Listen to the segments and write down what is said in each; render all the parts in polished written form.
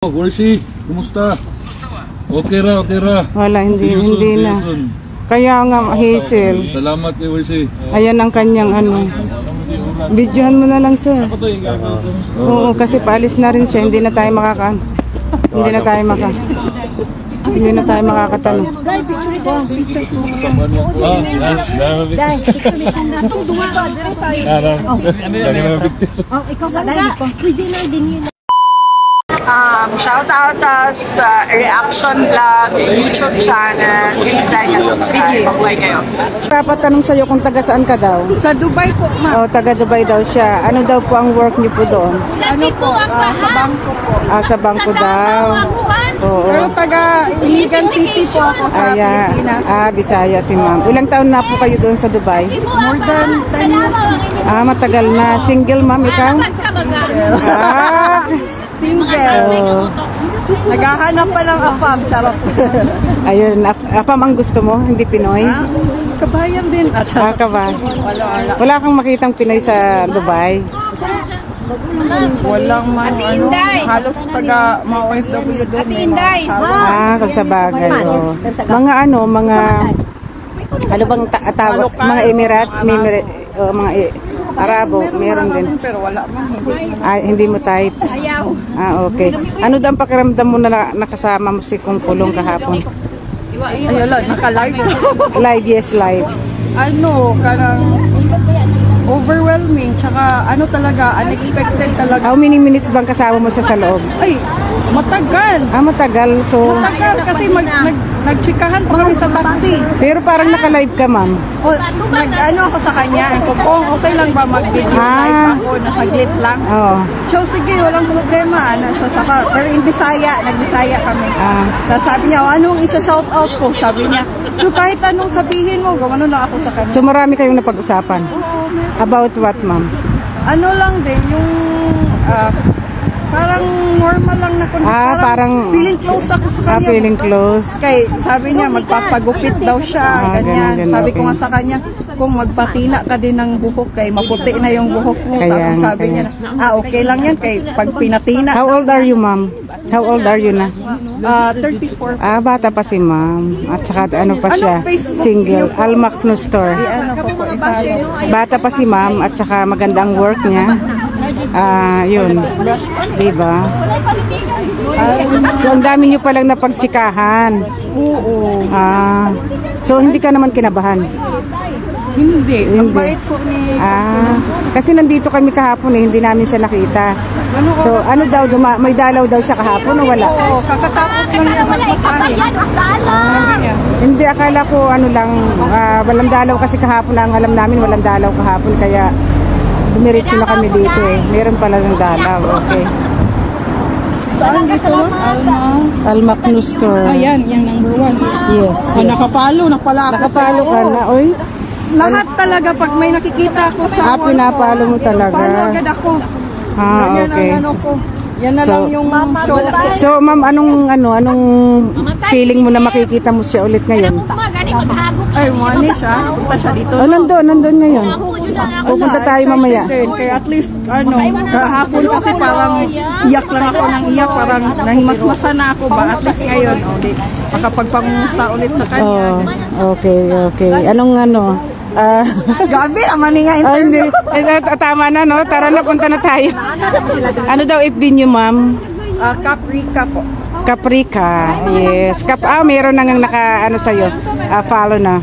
Worsi, kumusta? Okay ra, okay ra. Wala, hindi na. Kaya nga, Hazel. Salamat kay Worsi. Ayan ang kanyang ano. Videohan mo na lang siya. Oo, kasi paalis na rin siya. Hindi na tayo Hindi na tayo makakatanong. Guys, picture ito. Ikaw sa live ko. Pwede na din yun. Shout out sa reaction vlog, YouTube channel. Please like and subscribe. Mabuhay kayo. Papatanong sa'yo kung taga saan ka daw? Sa Dubai po, ma'am. Oh, taga Dubai daw siya. Ano daw po ang work niyo po doon? Sa Cebu ang baha. Sa bangko po. Sa bangko daw. Oo. Pero taga Iligan City po ako sa Pilipinas. Bisaya si ma'am. Ilang taon na po kayo doon sa Dubai? More than 10 years. Matagal na. Single ma'am ikaw? Single. Naghahanap pa ng afam, charot. Ayun, afam ang gusto mo, hindi Pinoy? Kabayan din. Kabayan. Wala kang makitang Pinoy sa Dubai? Walang halos taga mga OFW doon. Kung sa bagay. Oh. Mga ano bang tawag? Mga Emirates, mga Arabo, meron din. Pero wala man. Hindi mo type. Okay. Ano daw ang pakiramdam mo na nakasama mo si Kung Kulong kahapon? Ayun lang, naka-live. Live, yes, live. Kanang overwhelming, tsaka talaga, unexpected talaga. How many minutes bang kasama mo siya sa loob? Ay, matagal. Matagal. So, matagal kasi nagchikahan pa kami sa taxi. Pero parang naka-live ka, ma'am. Ako sa kanya, kung okay lang ba mag-video live ako, nasaglit lang. So, sige, walang problema. Pero in Bisaya, nag-Bisaya kami. Sabi niya, anong isa-shout out ko? Sabi niya, so kahit anong sabihin mo, gumano na ako sa kanya. So, marami kayong napag-usapan? About what, ma'am? Lang din, yung parang normal lang na conversation. Parang feeling close ako sa kanya. Feeling close. Kay sabi niya magpapagupit daw siya, ganyan. Sabi ko nga sa kanya, kung magpatina ka din ng buhok kay maputi na yung buhok mo. Tapos sabi niya, okay lang yan kay pag pinatina. How old are you, ma'am? How old are you na? 34. Bata pa si ma'am. At saka ano pa siya? Single. Almak Store. Bata pa si ma'am at saka magandang work niya. Yun. Diba? So, ang dami nyo palang napagtsikahan. Oo. So, hindi ka naman kinabahan? Hindi. Ang bait po ni... kasi nandito kami kahapon hindi namin siya nakita. So, may dalaw daw siya kahapon o wala? Oo, kakatapos lang niya magmasahe. Hindi, akala ko walang dalaw kasi kahapon ang alam namin walang dalaw kahapon kaya dumiretso na kami dito Meron pala ng dalaw, okay. Saan dito? Almak Store. Ayan, yung number 1. Yes. Nakapalo ka na, oy. Lahat talaga pag may nakikita ako sa pinapalo mo talaga. Palo agad ako. Okay. Yan na lang yung show. So, ma'am, anong feeling mo na makikita mo siya ulit ngayon? Ay, money siya. Punta siya dito. Nandun ngayon. Pupunta tayo mamaya. Kaya at least, kahapon kasi parang iyak lang ako ng iyak. Parang nahimasmasa na ako ba? At least ngayon, makapagpangumusta ulit sa kanya. Okay. Anong Gabi naman nga interview. Tama na, no? Tara na, punta na tayo. Ano daw FB niyo, ma'am? Caprica po. Caprica, yes. Meron nang sa'yo. Follow na.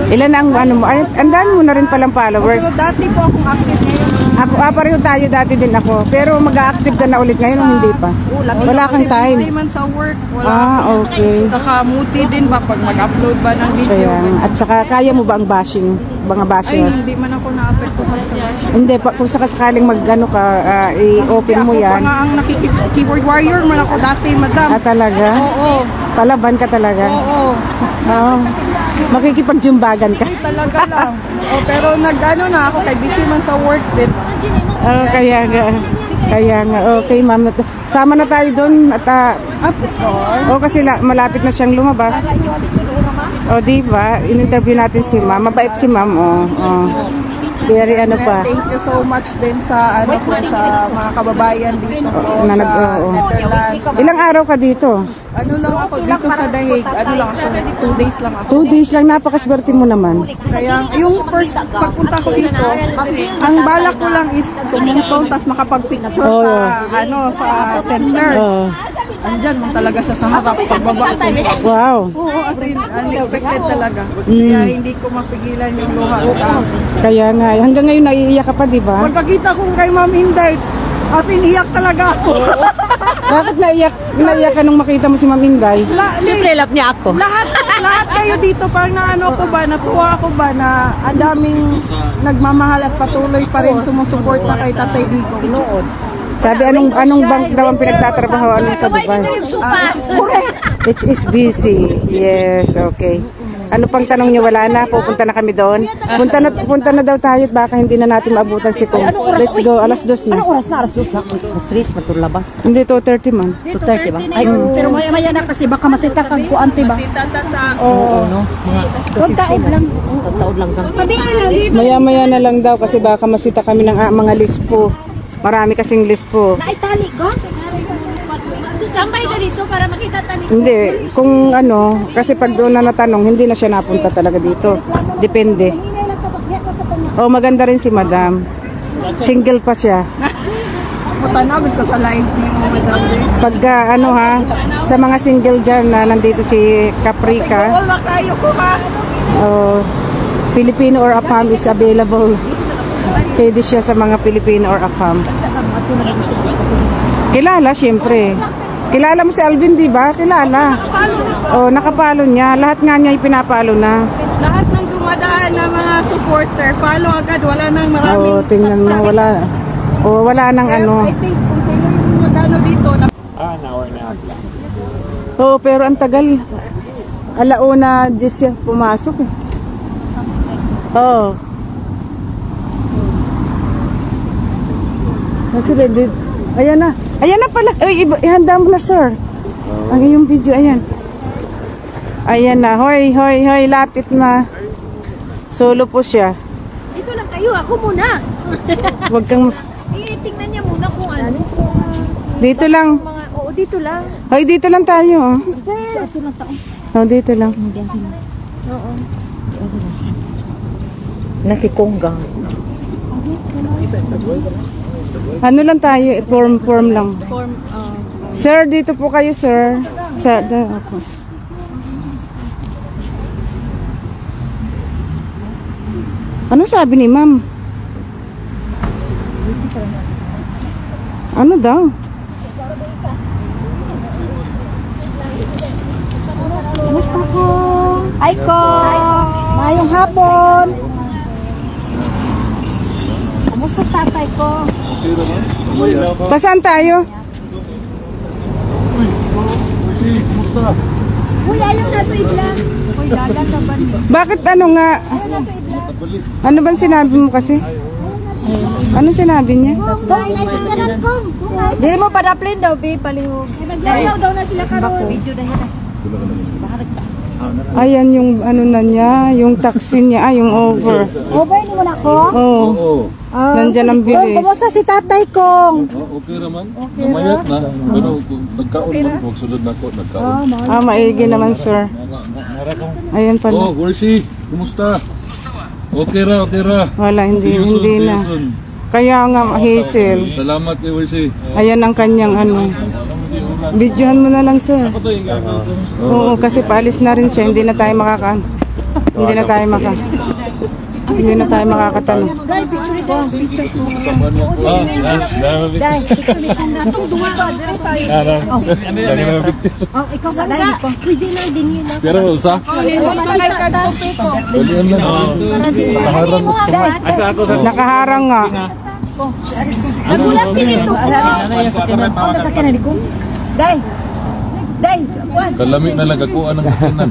Ilan ang mo? Ang dami mo na rin palang followers. Pero dati po akong active ngayon. Pareho tayo, dati din ako. Pero mag-active ka na ulit ngayon o hindi pa? Wala kang time. Kasi man sa work. Okay. Kakamuti din ba pag mag-upload ba ng video? At saka kaya mo ba ang bashing? Mga bashing? Ay, hindi man ako naapektuhan sa bashing. Hindi, kung sakaling i-open mo yan. Ako nga ang keyboard warrior man ako dati, madam. Talaga? Oo. Palaban ka talaga? Oo. Makikipag-jumbagan ka? Ay, talaga lang. Pero na ako kay busy man sa work din. Kaya nga. Okay, ma'am. Sama na tayo doon at kasi malapit na siyang lumabas. Diba? In-interview natin si ma'am. Mabait si ma'am. Very ano pa. Thank you so much din sa ano po sa mga kababayan dito po Na sa oo. Netherlands. Ilang araw ka dito? Ano lang ako dito sa Dahig, ano lang ako, 2 days lang ako. 2 days lang, napakaswerte mo naman. Kaya yung first pagpunta ko dito, ang balak ko lang is tumungtong tapos makapag-picture Oh. sa ano sa center. Oh. Andyan mo talaga siya sa harap pagbaba ko. Wow. Oo, as in, unexpected talaga. Kaya hindi ko mapigilan yung luha ko. Kaya nga, hanggang ngayon naiiyak ka pa, di ba? Pagkakita ko kay Ma'am Inday, as in, iyak talaga ako. Bakit naiyak ka nung makita mo si Ma'am Inday? Siyempre, love niya ako. Lahat kayo dito, parang naano ko ba, natuwa ako ba na ang daming nagmamahal at patuloy pa rin sumusuporta kay Tatay Dico. Noon. Sabi, anong bank daw ang pinagtatrabaho sa Dubai? HSBC. Yes, okay. Ano pang tanong niyo? Wala na? Pupunta na kami doon? Punta na daw tayo at baka hindi na natin maabutan si Kung. Let's go. Alas 2 na. Anong oras na? Alas 2 na. Mas 3, matulabas. Hindi, 2:30 man. 2:30 ba? Ay, pero maya-maya na kasi baka masita kang kuante ba? Oo. No? Mga taon lang. Taon lang kang. Maya-maya na lang daw kasi baka masita kami ng mga lispo. Marami kasing lispo. Naitali ko? Tapos tambay ka dito para makita tani. Hindi, kung ano, kasi pag doon na natanong, hindi na siya napunta talaga dito. Depende. Oh, maganda rin si Madam. Single pa siya. Matanagod ko sa live team mo, Madam. Pagka ano ha, sa mga single dyan na nandito si Caprica, Wala kayo ko ha. oh, Filipino or APAM is available. Pwede siya sa mga Filipino or APAM. Kilala, syempre. Kilala mo si Alvin, di ba? Kilala. Oh, nakapalo niya. Lahat nga niya ipinapalo na. Lahat ng dumadaan na mga supporter, follow agad, wala nang maraming Oh, tingnan mo, wala. Oh, wala nang ano. I think kung sino yung madano dito na Oh, pero ang tagal. Alauna, just siya pumasok eh. Oh. Kasi ready. Ayan na. Ayan na pala. Ay, ihanda mo na, sir. Ang iyong video, ayan. Ayan na. Hoy, hoy, hoy. Lapit na. Solo po siya. Dito lang kayo, ako muna. Huwag kang... Tingnan niya muna kung ano. Dito lang. Oo, dito lang. Hoy, dito lang tayo. Oh. Sister. Ito lang taon. Oh, dito lang. Oo. Na si Konggang. Ano lang tayo, form lang. Sir, dito po kayo, sir. Ako. Ano sabi ni ma'am? Ano daw? Kumusta ko? Ay ko! Mayong hapon! Kumusta tatay ko? Pasaan tayo? Uy, ayaw na ito iblang. Uy, lalan na ba? Bakit ano nga? Ano bang sinabi mo kasi? Anong sinabi niya? Kung naisang ganan ko. Dili mo pa daplin daw, be, palihog. Naglayaw daw na sila karon. Video na yan. Ayan yung ano na niya, yung taxi niya, yung over. Over ni mo na ko? Oo. Oo. Nandyan ang bilis. Kumusta si tatay kong? Okay naman. Namayat na. Pero kung nagkaon man, huwag sulod na ako. Nagkaon. Ah, maigi naman, sir. Ayan pala. Oh, Worsi. Kumusta? Okay ra, okay ra. Wala, See you soon, hindi see you na. soon. Kaya nga, Hazel. Salamat kay Worsi. Ayan ang kanyang ano. Videohan mo na lang, sir. Oo, kasi paalis na rin siya. Hindi na tayo Hindi na tayo Hindi na tayo makakatanong. Guys, picture ito. Oh, ikaw sa live ko. Pwede na din yun. Pero usa? Dalian lang. Nakaharang. Nakaharang nga. Nagulat pinito. Ano sa kanali ko? Day! Day! Kuan! Kalami na lang kakuan ng katinan.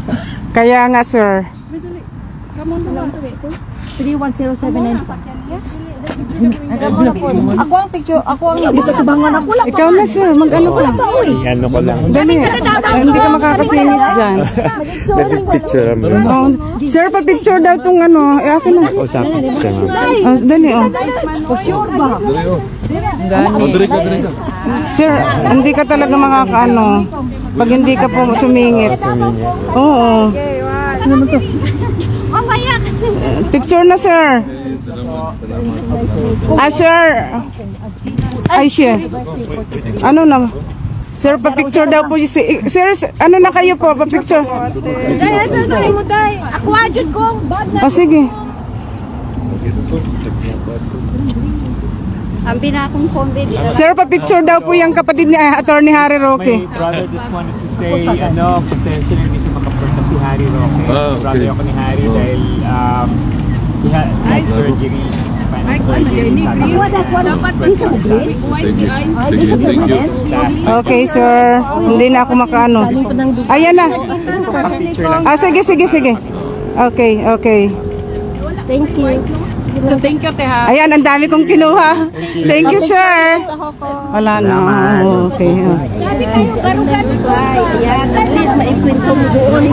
Kaya nga, sir. 310795. Ako ang picture, ako ang bisa tubangan ako lang. Ikaw na sir, mag-ano ka. Ano ko lang. Dali, hindi ka makakasingit dyan. Nag-picture mo. Oh, sir, pa-picture daw tong ano. Eh, akin na. Usapin siya nga. Dali, oh. Sure ba? Dali ka. Sir, hindi ka talaga makakaano. Pag hindi ka po sumingit. Oo. Picture na, sir. Sir. Ay, sir. Ano na? Sir, pa-picture daw po. Sir, ano na kayo po? Pa-picture. Ako adjud ko. Sige. Ang binakong combi. Sir, pa-picture daw po yung kapatid ni Attorney Harry Roque. My brother just wanted to say, potentially hindi siya makapunta si Harry Roque. Brother ako ni Harry dahil he had surgery, spinal surgery. Thank you. Okay, sir. Hindi na ako makaano. Ayan na. Sige. Okay. Thank you. Ayan, ang dami kong kinuha. Thank you, sir. Wala na. Okay. Sabi kayo, garo-garo. Ayan, at least maikwento mo doon.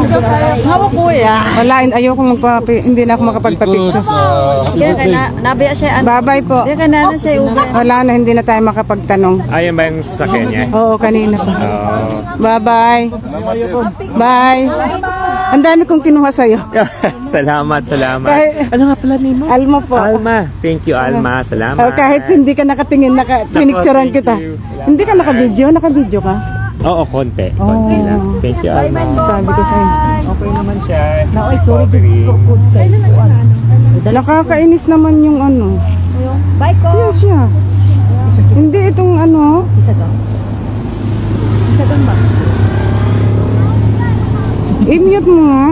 Hawa kuya. Wala, ayoko hindi na ako makapagpa-picture. Nabiya siya. Bye-bye po. Wala na, hindi na tayo makapagtanong. Ayan ba yung sasakyan niya? Oo, kanina pa. Bye-bye. Bye. Ang dami kong kinuha sa'yo. Salamat. Kahit- Ano nga pala name mo? Alma po. Alma. Thank you, Alma. Salamat. Kahit hindi ka nakatingin, pinicturean Thank kita. you. Hindi ka nakabidyo ka? Oo, konti. Konti lang. Thank you, Alma. Sabi ko sa'yo. Okay naman siya. Nakakainis naman yung ano. Bye ko. Yes, siya. Hindi itong ano. Isa doon ba? I-mute mo nga.